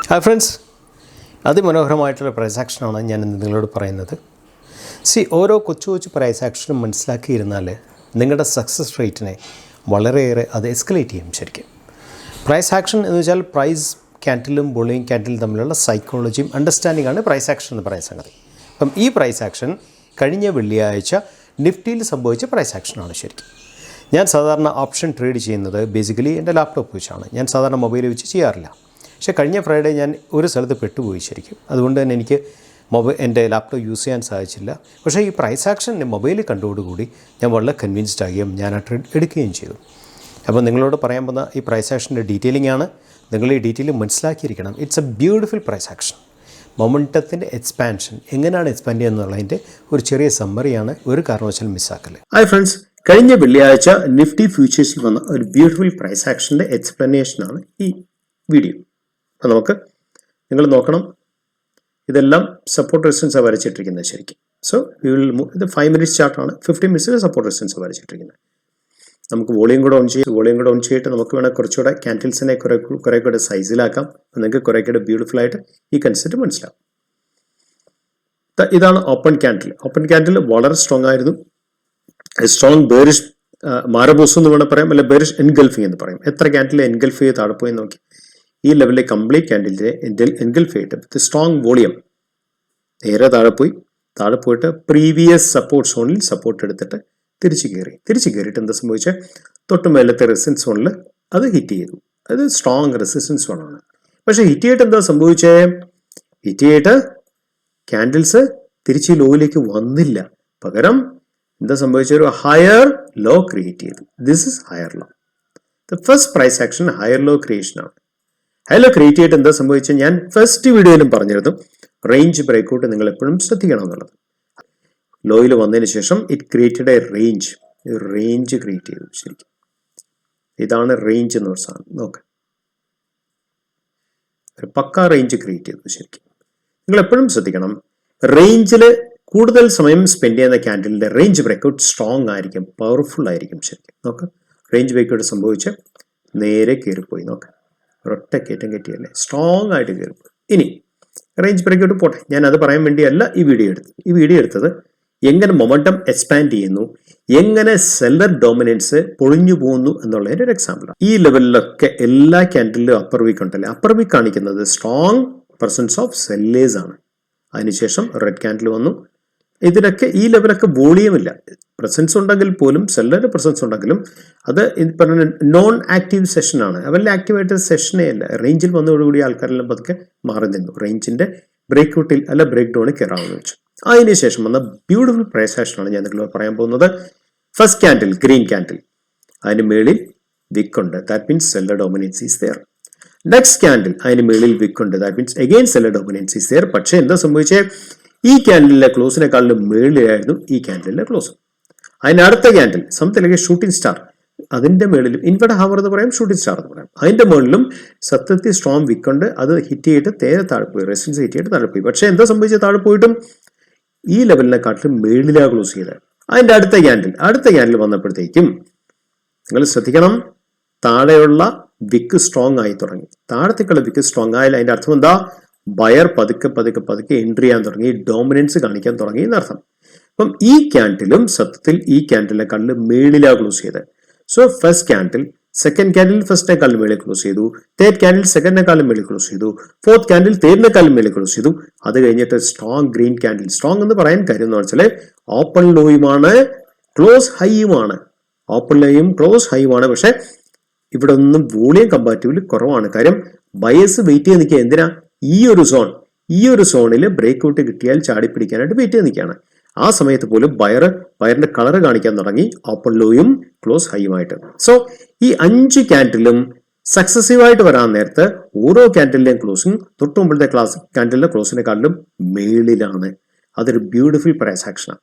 Hi friends, അതിമനോഹരമായിട്ടുള്ള price ആക്ഷനാണ് ഞാൻ ഇന്ന് നിങ്ങളോട് പറയുന്നത്. ഓരോ കൊച്ചു കൊച്ചു പ്രൈസ് ആക്ഷനും മനസ്സിലാക്കിയിരുന്നാൽ നിങ്ങളുടെ സക്സസ് റേറ്റിനെ വളരെയേറെ അത് എസ്കലേറ്റ് ചെയ്യും. ശരിക്കും പ്രൈസ് ആക്ഷൻ എന്ന് വെച്ചാൽ പ്രൈസ് ക്യാൻഡിലും ബുള്ളിങ് ക്യാൻഡിലും തമ്മിലുള്ള സൈക്കോളജിയും അണ്ടർസ്റ്റാൻഡിംഗ് ആണ് പ്രൈസ് ആക്ഷൻ എന്ന് പറയുന്ന സംഗതി. അപ്പം ഈ പ്രൈസ് ആക്ഷൻ കഴിഞ്ഞ വെള്ളിയാഴ്ച നിഫ്റ്റിയിൽ സംഭവിച്ച പ്രൈസ് ആക്ഷനാണ്. ശരിക്കും ഞാൻ സാധാരണ ഓപ്ഷൻ ട്രേഡ് ചെയ്യുന്നത് ബേസിക്കലി എൻ്റെ ലാപ്ടോപ്പ് വെച്ചാണ്. ഞാൻ സാധാരണ മൊബൈൽ വെച്ച് ചെയ്യാറില്ല. പക്ഷേ കഴിഞ്ഞ ഫ്രൈഡേ ഞാൻ ഒരു സ്ഥലത്ത് പെട്ടുപോയി ശരിക്കും. അതുകൊണ്ട് തന്നെ എനിക്ക് എൻ്റെ ലാപ്ടോപ്പ് യൂസ് ചെയ്യാൻ സാധിച്ചില്ല. പക്ഷേ ഈ പ്രൈസ് ആക്ഷൻ മൊബൈലിൽ കണ്ടോടുകൂടി ഞാൻ വളരെ കൺവിൻസ്ഡ് ആകുകയും ഞാൻ ആ ട്രേഡ് എടുക്കുകയും ചെയ്തു. അപ്പോൾ നിങ്ങളോട് പറയാൻ പോകുന്ന ഈ പ്രൈസ് ആക്ഷൻ്റെ ഡീറ്റെയിലിംഗ് ആണ്. നിങ്ങൾ ഈ ഡീറ്റെയിൽ മനസ്സിലാക്കിയിരിക്കണം. It's a beautiful price action. മൊമെൻറ്റത്തിൻ്റെ എക്സ്പാൻഷൻ എങ്ങനെയാണ് എക്സ്പാൻഡ് ചെയ്യുക എന്നുള്ളതിൻ്റെ ഒരു ചെറിയ സമ്മറിയാണ്. ഒരു കാരണവശാലും മിസ്സാക്കല്ലേ. ഹായ് ഫ്രണ്ട്സ്, കഴിഞ്ഞ വെള്ളിയാഴ്ച നിഫ്റ്റി ഫ്യൂച്ചേഴ്സിൽ വന്ന ഒരു ബ്യൂട്ടിഫുൾ പ്രൈസ് ആക്ഷൻ്റെ എക്സ്പ്ലനേഷനാണ് ഈ വീഡിയോ. അപ്പോൾ നമുക്ക് നിങ്ങൾ നോക്കണം, ഇതെല്ലാം സപ്പോർട്ട് റെസിസ്റ്റൻസ് വരച്ചിട്ടിരിക്കുന്നത് ശരിക്കും. So we will move. ഇത് 5 minutes ചാർട്ടാണ്. 15 minutes സപ്പോർട്ട് റെസിസ്റ്റൻസ് വരച്ചിട്ടിരിക്കുന്നത്. നമുക്ക് വോളിയം കൂടെ ഓൺ ചെയ്തിട്ട് നമുക്ക് വേണമെങ്കിൽ കുറച്ചുകൂടെ ക്യാൻഡിൽസിനെ കുറേ കൂടെ സൈസിലാക്കാം. നിങ്ങൾക്ക് കുറേ കൂടെ ബ്യൂട്ടിഫുൾ ആയിട്ട് ഈ കൺസെപ്റ്റ് മനസ്സിലാവും. ഇതാണ് ഓപ്പൺ ക്യാൻഡിൽ. ഓപ്പൺ ക്യാൻഡിൽ വളരെ സ്ട്രോങ് ആയിരുന്നു. സ്ട്രോങ് ബേറിഷ് മാരബോസ് എന്ന് വേണമെങ്കിൽ പറയാം, അല്ലെ ബേറിഷ് എൻഗൾഫിംഗ് എന്ന് പറയും. എത്ര ക്യാൻഡിൽ എൻഗൾഫ് ചെയ്ത് താഴെ പോയി നോക്കി. ഈ ലെവലിലെ കംപ്ലീറ്റ് ക്യാൻഡിലിനെ എൻഗൾഫ് ചെയ്തിട്ട് വിത്ത് സ്ട്രോങ് വോളിയം നേരെ താഴെ പോയിട്ട് പ്രീവിയസ് സപ്പോർട്ട് സോണിൽ സപ്പോർട്ട് എടുത്തിട്ട് തിരിച്ചു കയറിയിട്ട് എന്താ സംഭവിച്ചത്, തൊട്ട് മേലത്തെ റെസിസ്റ്റൻസ് സോണിൽ അത് ഹിറ്റ് ചെയ്തു. അത് സ്ട്രോങ് റെസിസ്റ്റൻസ് സോണാണ്. പക്ഷേ ഹിറ്റ് ചെയ്തിട്ട് എന്താ സംഭവിച്ചത്, ക്യാൻഡിൽസ് തിരിച്ച് ലോയിലേക്ക് വന്നില്ല. പകരം എന്താ സംഭവിച്ചത്, ഒരു ഹയർ ലോ ക്രിയേറ്റ് ചെയ്തു. This is higher low. The first price action higher low creation ആണ്. ഹയർ ലോ ക്രിയേറ്റ് ചെയ്തിട്ട് എന്താ സംഭവിച്ചത്, ഞാൻ ഫസ്റ്റ് വീഡിയോയിലും പറഞ്ഞിരുന്നു റേഞ്ച് ബ്രേക്ക്ഔട്ട് നിങ്ങൾ എപ്പോഴും ശ്രദ്ധിക്കണം എന്നുള്ളത്. ലോയിൽ വന്നതിന് ശേഷം it created A range create ചെയ്തു. ശരിക്കും ഇതാണ് റേഞ്ച് എന്ന് പറഞ്ഞ സാധനം. നോക്ക്, ഒരു പക്കാ റേഞ്ച് ക്രിയേറ്റ് ചെയ്തു. ശരിക്കും നിങ്ങൾ എപ്പോഴും ശ്രദ്ധിക്കണം, റേഞ്ചിൽ കൂടുതൽ സമയം സ്പെൻഡ് ചെയ്യുന്ന ക്യാൻഡിലിന്റെ റേഞ്ച് ബ്രേക്ക്ഔട്ട് സ്ട്രോങ് ആയിരിക്കും, പവർഫുൾ ആയിരിക്കും. ശരിക്കും നോക്ക്, റേഞ്ച് ബ്രേക്ക്ഔട്ട് സംഭവിച്ച് നേരെ കയറിപ്പോയി. നോക്ക്, ഒരൊറ്റ കയറ്റം കയറ്റിയല്ലേ, സ്ട്രോങ് ആയിട്ട് കയറിപ്പോയി. ഇനി റേഞ്ച് ബ്രേക്ക്ഔട്ട് പോട്ടെ, ഞാൻ അത് പറയാൻ വേണ്ടിയല്ല ഈ വീഡിയോ എടുത്തത് എങ്ങനെ മൊമെന്റം എക്സ്പാൻഡ് ചെയ്യുന്നു, എങ്ങനെ സെല്ലർ ഡോമിനൻസ് പൊളിഞ്ഞു പോകുന്നു എന്നുള്ളതിന്റെ ഒരു എക്സാമ്പിളാണ്. ഈ ലെവലിലൊക്കെ എല്ലാ ക്യാൻഡിലും അപ്പർ വീക്ക് ഉണ്ടല്ലേ, അപ്പർ വീക്ക് കാണിക്കുന്നത് സ്ട്രോങ് പ്രസൻസ് ഓഫ് സെല്ലേഴ്സ് ആണ്. അതിനുശേഷം റെഡ് ക്യാൻഡിൽ വന്നു. ഇതിലൊക്കെ ഈ ലെവലൊക്കെ വോളിയം ഇല്ല, പ്രസൻസ് ഉണ്ടെങ്കിൽ പോലും, സെല്ലറിന്റെ പ്രസൻസ് ഉണ്ടെങ്കിലും അത് പറഞ്ഞ നോൺ ആക്റ്റീവ് സെഷൻ ആണ്. അവരുടെ ആക്റ്റീവായിട്ട് സെഷനേ അല്ല. റേഞ്ചിൽ വന്നതോടുകൂടി ആൾക്കാരെല്ലാം പതുക്കെ മാറി നിന്നു. റേഞ്ചിന്റെ ബ്രേക്ക്ഔട്ടിൽ അല്ല ബ്രേക്ക് ഡൗണിൽ കയറാമെന്ന് വെച്ചു. അതിനുശേഷം വന്ന ബ്യൂട്ടിഫുൾ പ്രൈസ് ആക്ഷനാണ് ഞാൻ നിങ്ങളോട് പറയാൻ പോകുന്നത്. ഫസ്റ്റ് ക്യാൻഡിൽ ഗ്രീൻ ക്യാൻഡിൽ, അതിന് മേളിൽ വിക്ക് ഉണ്ട്. That means seller dominance is there. Next candle, അതിന് മേളിൽ വിക്ക് ഉണ്ട്. That means again seller dominance is there. പക്ഷേ എന്താ സംഭവിച്ചേ, ഈ ക്യാൻഡിലെ ക്ലോസിനെക്കാളും മേളിലായിരുന്നു ഈ ക്യാൻഡിലെ ക്ലോസ്. അതിന് അടുത്ത ക്യാൻഡിൽ സംതിങ് ഷൂട്ടിംഗ് സ്റ്റാർ, അതിന്റെ മേളിലും ഇൻവെർട്ട് ഹവർ എന്ന് പറയാം, ഷൂട്ടിംഗ് സ്റ്റാർ എന്ന് പറയാം. അതിന്റെ മുകളിലും സത്യത്തിൽ സ്ട്രോങ് വിക്ക് ഉണ്ട്. അത് ഹിറ്റ് ചെയ്തിട്ട് നേരെ താഴെ പോയി, റെസിസ്റ്റൻസ് ഹിറ്റ് ചെയ്തിട്ട് താഴെ പോയി. പക്ഷേ എന്താ സംഭവിച്ചത്, താഴെ പോയിട്ടും ഈ ലെവലിനെക്കാട്ടിലും മേളിലാണ് ക്ലോസ് ചെയ്തത്. അതിന്റെ അടുത്ത ക്യാൻഡിൽ വന്നപ്പോഴത്തേക്കും നിങ്ങൾ ശ്രദ്ധിക്കണം, താഴെയുള്ള വിക്ക് സ്ട്രോങ് ആയി തുടങ്ങി. താഴത്തേക്കുള്ള വിക്ക് സ്ട്രോങ് ആയാലും അതിന്റെ അർത്ഥം എന്താ, ബയർ പതുക്കെ എൻട്രി ചെയ്യാൻ തുടങ്ങി, ഡോമിനൻസ് കാണിക്കാൻ തുടങ്ങി എന്നർത്ഥം. അപ്പം ഈ ക്യാൻഡിലും സത്യത്തിൽ ഈ ക്യാൻഡിലിനെക്കാളും മേളിലാണ് ക്ലോസ് ചെയ്തത്. So first candle second candle ഫസ്റ്റിനെക്കാളും മേളിൽ ക്ലോസ് ചെയ്തു. തേർഡ് ക്യാൻഡിൽ സെക്കൻഡിനെക്കാളും മേളിൽ ക്ലോസ് ചെയ്തു. ഫോർത്ത് ക്യാൻഡിൽ തേർഡിനെക്കാളും മേളിൽ ക്ലോസ് ചെയ്തു. അത് കഴിഞ്ഞിട്ട് സ്ട്രോങ് ഗ്രീൻ ക്യാൻഡിൽ. സ്ട്രോങ് എന്ന് പറയാൻ കാര്യം എന്ന് വെച്ചാൽ ഓപ്പൺ ലോയുമാണ്, ക്ലോസ് ഹൈയുമാണ്. ഓപ്പൺ ലോയും ക്ലോസ് ഹൈയുമാണ്. പക്ഷെ ഇവിടെ ഒന്നും വോളിയം കമ്പാരിറ്റീവ്ലി കുറവാണ്. കാര്യം ബയേഴ്സ് വെയിറ്റ് ചെയ്ത് നിൽക്കുക. എന്തിനാ, ഈ ഒരു സോണിൽ ബ്രേക്ക്ഔട്ട് കിട്ടിയാൽ ചാടി പിടിക്കാനായിട്ട് വെയിറ്റ് ചെയ്ത് നിൽക്കുകയാണ്. ആ സമയത്ത് പോലും ബയറിന്റെ കളർ കാണിക്കാൻ തുടങ്ങി, ഓപ്പൺ ലോയും ക്ലോസ് ഹൈയുമായിട്ട്. സോ ഈ 5 ക്യാൻഡിലും സക്സസീവായിട്ട് വരാൻ നേരത്ത് ഓരോ ക്യാൻഡിലിന്റെയും ക്ലോസിംഗ് തൊട്ട് മുമ്പത്തെ ക്യാൻഡിലിന്റെ ക്ലോസിനെക്കാളിലും മേളിലാണ്. അതൊരു ബ്യൂട്ടിഫുൾ പ്രൈസ് ആക്ഷനാണ്.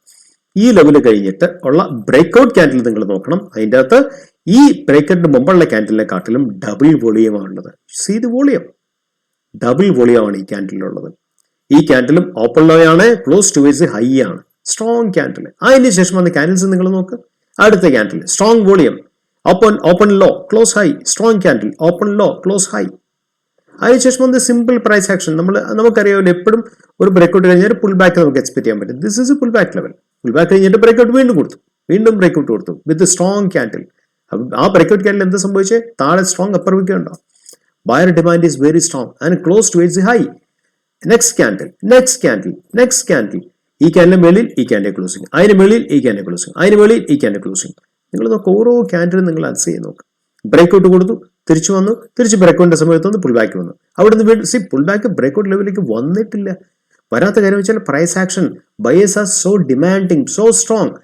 ഈ ലെവൽ കഴിഞ്ഞിട്ട് ഉള്ള ബ്രേക്ക്ഔട്ട് ക്യാൻഡിൽ നിങ്ങൾ നോക്കണം. അതിൻ്റെ അകത്ത് ഈ ബ്രേക്ക്ഔട്ടിന് മുമ്പുള്ള ക്യാൻഡിലിനെക്കാട്ടിലും ഡബിൾ വോളിയമാണുള്ളത്. സീ ദി വോളിയം, ഡബിൾ വോളിയമാണ് ഈ ക്യാൻഡിലുള്ളത്. ഈ ക്യാൻഡിലും ഓപ്പൺ ലോ ആണ്, ക്ലോസ് ടുവേഴ്സ് ഹൈ ആണ്, സ്ട്രോങ് ക്യാൻഡിൽ. അതിന് ശേഷം വന്ന ക്യാൻഡിൽസ് നിങ്ങൾ നോക്ക്. അടുത്ത candle strong volume, open low close high, strong candle, open low close high. അതിനുശേഷം വന്ന് സിമ്പിൾ പ്രൈസ് ആക്ഷൻ. നമുക്കറിയാമല്ലോ എപ്പോഴും ഒരു ബ്രേക്ക്ഔട്ട് കഴിഞ്ഞാൽ പുൾ ബാക്ക് നമുക്ക് എക്സ്പെക്ട് ചെയ്യാൻ പറ്റും. This is pull back level. Pull back കഴിഞ്ഞിട്ട് ബ്രേക്ക്ഔട്ട് വീണ്ടും ബ്രേക്ക്ഔട്ട് കൊടുത്തു വിത്ത് സ്ട്രോങ് ക്യാൻഡിൽ. ആ ബ്രേക്ക്ഔട്ട് ക്യാൻഡിൽ എന്ത് സംഭവിച്ചേ? താഴെ സ്ട്രോങ് അപ്പർ വിക്ക് ഉണ്ടോ? Buyer demand is very strong and close to its high. Next candle, ഈ ക്യാൻഡിൽ മേളിൽ ഈ ക്യാൻഡിൽ ക്ലോസിംഗ്, അതിന് മേളിൽ ഈ ക്യാൻഡിൽ ക്ലോസിംഗ്, അതിന് മേളിൽ ഈ ക്യാൻഡിൽ ക്ലോസിംഗ്. നിങ്ങൾ നോക്ക്, ഓരോ ക്യാൻഡിലും നിങ്ങൾ അനലൈസ് ചെയ്ത് നോക്ക്. ബ്രേക്ക്ഔട്ട് കൊടുത്തു, തിരിച്ചു വന്നു, തിരിച്ച് ബ്രേക്ക്ഔട്ടിന്റെ സമയത്ത് വന്ന് പുൾ ബാക്ക് വന്നു. അവിടെ നിന്ന് വീണ്ടും പുൾ ബാക്ക് ബ്രേക്ക്ഔട്ട് ലെവലിലേക്ക് വന്നിട്ടില്ല. വരാത്ത കാര്യം വെച്ചാൽ price action, buyers are so demanding, so strong.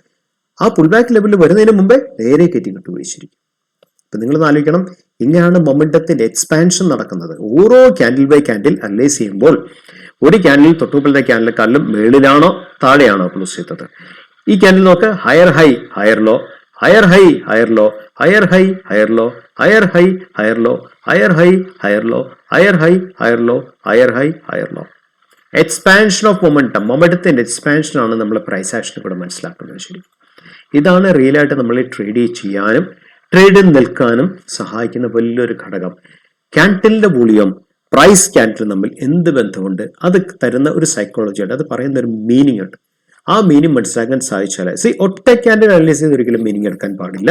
ആ പുൾ ബാക്ക് ലെവലിൽ വരുന്നതിന് മുമ്പേ നേരെ കയറ്റി കിട്ടുകയും. അപ്പൊ നിങ്ങൾ ആലോചിക്കണം, ഇങ്ങനെയാണ് മൊമെന്റത്തിന്റെ എക്സ്പാൻഷൻ നടക്കുന്നത്. ഓരോ ക്യാൻഡിൽ ബൈ ക്യാൻഡിൽ അനലൈസ് ചെയ്യുമ്പോൾ ഒരു ക്യാൻഡിൽ തൊട്ടുമുമ്പത്തെ ക്യാൻഡിലെക്കാളും മേളിലാണോ താഴെയാണോ ക്ലോസ് ചെയ്തത്? ഈ ക്യാൻഡിൽ നോക്ക്, higher high higher low, higher high higher low, higher high higher low, higher high higher low, higher high higher low, higher high higher low, higher high higher low. Expansion of മൊമെന്റത്തിന്റെ expansion ആണ് നമ്മൾ price ആക്ഷനിൽ കൂടെ മനസ്സിലാക്കുന്നത്. ശരി, ഇതാണ് റിയലായിട്ട് നമ്മൾ trade ചെയ്യാനും ട്രേഡിൽ നിൽക്കാനും സഹായിക്കുന്ന വലിയൊരു ഘടകം. ക്യാൻഡിലിന്റെ വോളിയം പ്രൈസ് ക്യാൻഡിൽ തമ്മിൽ എന്ത് ബന്ധമുണ്ട്? അത് തരുന്ന ഒരു സൈക്കോളജിയുണ്ട്, അത് പറയുന്ന ഒരു മീനിങ് ഉണ്ട്. ആ മീനിങ് മനസ്സിലാക്കാൻ സാധിച്ചാൽ ഒറ്റ ക്യാൻഡിൽ അനലൈസ് ചെയ്ത് ഒരിക്കലും മീനിങ് എടുക്കാൻ പാടില്ല.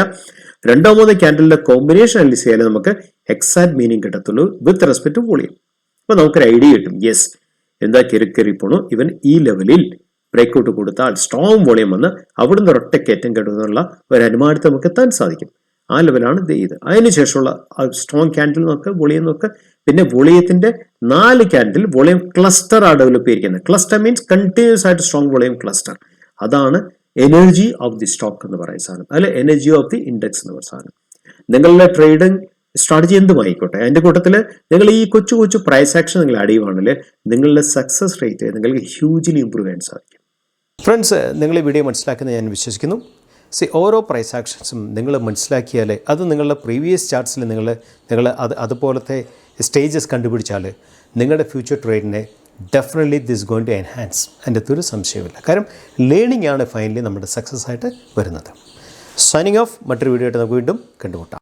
2-3 ക്യാൻഡിലിന്റെ കോമ്പിനേഷൻ അനലൈസ് ചെയ്യാൻ നമുക്ക് എക്സാക്ട് മീനിങ് കിട്ടത്തുള്ളൂ വിത്ത് റെസ്പെക്ട് ടു വോളിയം. അപ്പൊ നമുക്കൊരു ഐഡിയ കിട്ടും. യെസ്, എന്താ കയറി പോണു, ഇവൻ ഈ ലെവലിൽ ബ്രേക്ക്ഔട്ട് കൊടുത്താൽ സ്ട്രോങ് വോളിയം വന്ന് അവിടുന്ന് ഒരൊറ്റ കയറ്റം കിട്ടുന്നുള്ള ഒരു അനുമാനത്തെ നമുക്ക് എത്താൻ സാധിക്കും. ആ ലെവലാണ് ഇത്. അതിനുശേഷമുള്ള സ്ട്രോങ് ക്യാൻഡിൽ നോക്കുക, വോളിയം നോക്കുക. പിന്നെ വോളിയത്തിന്റെ 4 ക്യാൻഡിൽ വോളിയം ക്ലസ്റ്റർ ആണ് ഡെവലപ്പ് ചെയ്തിരിക്കുന്നത്. ക്ലസ്റ്റർ മീൻസ് കണ്ടിന്യൂസ് ആയിട്ട് സ്ട്രോങ് വോളിയം ക്ലസ്റ്റർ. അതാണ് എനർജി ഓഫ് ദി സ്റ്റോക്ക് എന്ന് പറയുന്ന സാധനം, അല്ലെ എനർജി ഓഫ് ദി ഇൻഡെക്സ് എന്ന് പറയുന്ന സാധനം. നിങ്ങളുടെ ട്രേഡിംഗ് സ്ട്രാറ്റജി എന്തുമായിക്കോട്ടെ, അതിന്റെ കൂട്ടത്തിൽ നിങ്ങൾ ഈ കൊച്ചു പ്രൈസ് ആക്ഷൻ നിങ്ങൾ ആഡ് ചെയ്യുവാണെങ്കിൽ നിങ്ങളുടെ സക്സസ് റേറ്റ് നിങ്ങൾക്ക് ഹ്യൂജ്ലി ഇംപ്രൂവ് ചെയ്യാൻ സാധിക്കും. ഫ്രണ്ട്സ്, നിങ്ങൾ ഈ വീഡിയോ മനസ്സിലാക്കുന്നത് ഞാൻ വിശ്വസിക്കുന്നു. ഓരോ പ്രൈസ് ആക്ഷൻസും നിങ്ങൾ മനസ്സിലാക്കിയാൽ, അത് നിങ്ങളുടെ പ്രീവിയസ് ചാർട്ട്സിൽ നിങ്ങൾ അതുപോലത്തെ സ്റ്റേജസ് കണ്ടുപിടിച്ചാൽ നിങ്ങളുടെ ഫ്യൂച്ചർ ട്രേഡിനെ definitely this going to enhance. അതിൻ്റെ ഒരു സംശയമില്ല. കാരണം ലേണിംഗ് ആണ് ഫൈനലി നമ്മുടെ സക്സസ് ആയിട്ട് വരുന്നത്. Signing off. മറ്റൊരു വീഡിയോ ആയിട്ട് നമുക്ക് വീണ്ടും കണ്ടുമുട്ടാം.